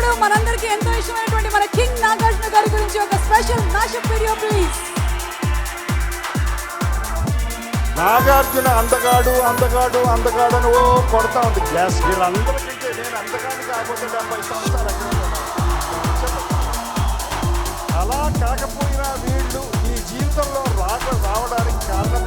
ఇప్పుడు మనందరికీ ఎంతో ఇష్టమైనటువంటి మన కింగ్ నాగార్జున గారి గురించి ఒక special mashup video please. Nagarjuna అందగాడు అందగాడు అందగాడు అని ఓ కొడతా ఉంది గ్యాస్. వీళ్ళందరికంటే నేను అందగాడు కాకపోతే 70 సంవత్సరాలు అలా కాకపోయినా వీళ్ళు ఈ జీవితంలో రావడానికి కారణం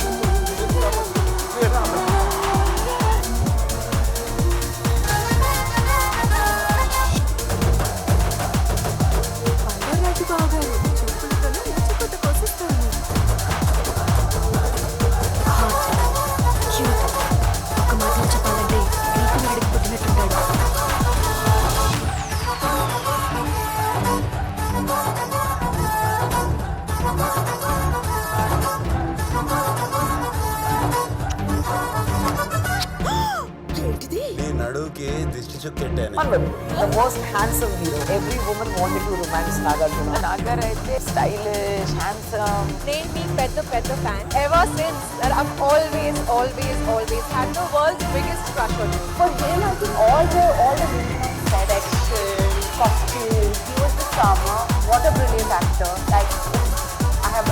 The most handsome hero. Every woman wanted to romance Nagarjuna. Nagar aithe stylish, handsome. Made me pet fan. Ever since that, I've always had the world's biggest crush on him. For him, I think all the direction, costume. He was the charmer. What a brilliant actor! Like I have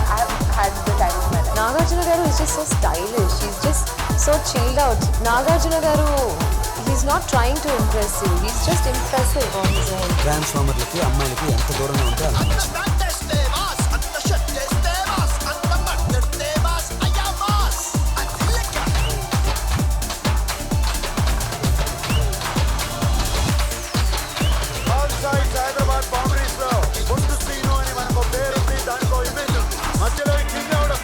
had the time of my life. Nagarjuna garu is just so stylish. He's just so chilled out. Nagarjuna garu, he's not trying to impress you. He's just impressive on his own. ట్రాన్స్ఫార్మర్లకి అమ్మాయిలకి ఎంత దూరంగా ఉంటే అంత మంచిది. Hyderabad boundaries లో ముందు శ్రీను అని మనకు పేరుంది. దాంట్లో ఇమేజ్ మధ్యలో కింగ్ అవడం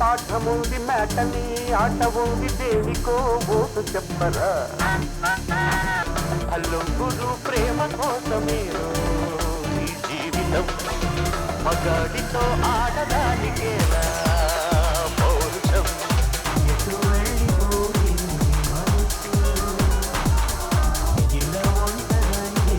పాఠముంది మేటని ఆట ఉంది దేనికో ఓటు చెప్పరా అల్లుగురు ప్రేమ కోసమేరో ఈ జీవితం మగాడితో ఆడదానికేలా పౌరుషం ఎటు వెళ్ళిపోయింది మనసు ఇలా ఒంటరైంది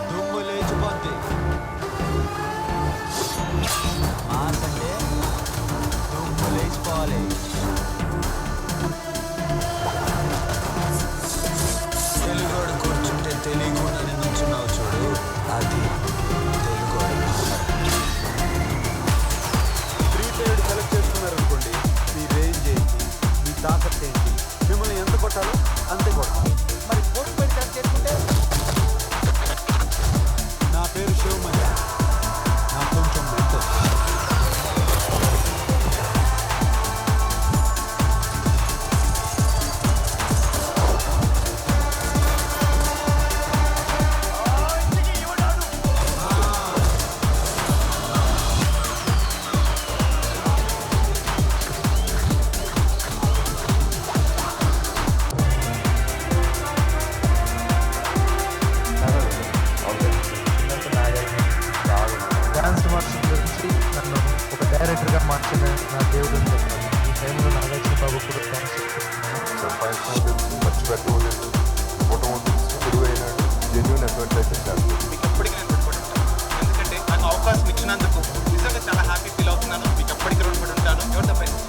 దుమ్ము లేచిపోద్ది. మాసంటే దుమ్ము లేచిపోవాలి. తెలుగోడు కూర్చుంటే తెలియకుండానే నుంచున్నావు చూడు, అది తెలుగోడు. ప్రీపెయిడ్ సెలెక్ట్ చేసుకున్నారు అనుకోండి, మీ రేంజ్ ఏంటి, మీ తాకత్ ఏంటి, మిమ్మల్ని సంపాదించడం తెలుసు, ఖర్చు పెట్టడం తెలుసు, ఇవ్వటం తెలుసు, తెలివైనాడు, జెన్యున్ అడ్వర్టైజ్ చేస్తాడు. మీకు ఎప్పటికీ నేను రుణపడి ఉంటాను. ఎందుకంటే నాకు అవకాశం ఇచ్చినందుకు నిజంగా చాలా హ్యాపీ ఫీల్ అవుతున్నాను. మీకు ఎప్పటికీ రుణపడి ఉంటాను. ఎవరు ద బెస్ట్,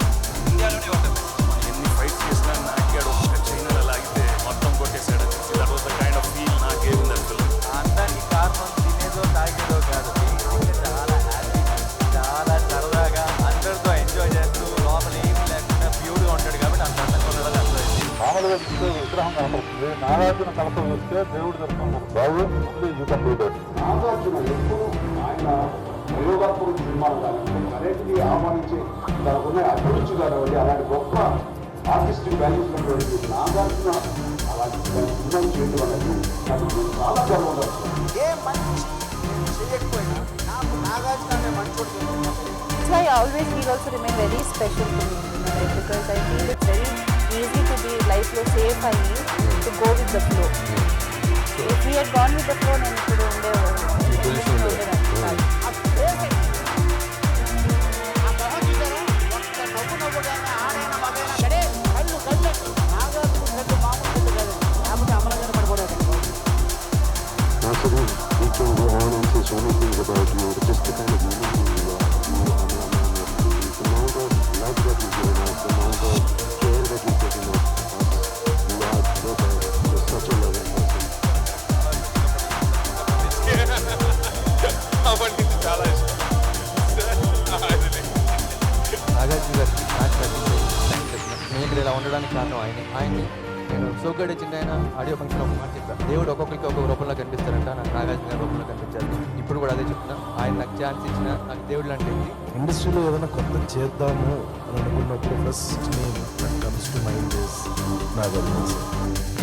ఇండియాలోనే ఎవరు ద బెస్ట్. ఎన్ని ఫైట్స్ చేసినా నాకాడు ఒక్క చైనా లాగితే మొత్తం కొట్టేశాడు. That was the kind of feel నాకే ఉంది అసలు. అందానికి కారణం తినేదో తాగేదో కాదు, బేసిక్గా చాలా హ్యాపీగా చాలా సరదాగా అందరితో ఎంజాయ్ చేస్తూ లోపల ఏమి లేకుండా ప్యూర్గా ఉంటాడు కాబట్టి అంత అందంగా ఉండడం అర్థమైంది. మామూలుగా చూస్తే విగ్రహం కనపడుతుంది, నాగార్జున కలప వస్తే దేవుడు దర్శనం బాబు నాగార్జున ఎప్పుడు ఆయన ప్రయోగాత్మక సినిమాలు కానీ అన్నిటినీ ఆహ్వానించి దానికున్న అభిరుచి కానివ్వండి, అలాంటి గొప్ప ఆర్టిస్టిక్ వాల్యూస్ ఉన్నటువంటి నాగార్జున అలాంటి సినిమాలు చేయడం అనేది నాకు చాలా గర్వంగా వస్తుంది. ఏ మంచి చేయకపోయినా నాకు నాగార్జున అనే మంచోడు. That's why I always feel also remain very special to me in my life, because I feel it's very easy to be life లో safe అయ్యి to go with the flow. If we had gone with the flow, నేను ఇప్పుడు ఉండేవాడు. Constantly we can go on and say so many things about you, but just the kind of human being you are, the amount of love that you've given us, the amount of care that you've taken us, you are so kind, you're such a loving person. అవంటే చాలా ఇష్టం. నాగార్జున గారికి నాకు నేను ఇక్కడ ఇలా ఉండడానికి కారణం ఆయన్ని నేను సోగ్గాడే చిన్న ఆయన ఆడియో ఫంక్షన్ ఒక మాట చెప్పాను, దేవుడు ఒక్కొక్కరికి ఒక్కొక్క రూపంలో కనిపిస్తారంట. నాకు నాగార్జున గారి రూపంలో కనిపించారు. ఇప్పుడు కూడా అదే చెప్తున్నా, ఆయన నాకు ఛాన్స్ ఇచ్చిన నాకు దేవుడు లాంటి వ్యక్తి. ఇండస్ట్రీలో ఏదైనా కొత్త చేద్దాము అని అనుకున్నప్పుడు first name that comes to mind is Nagarjuna sir.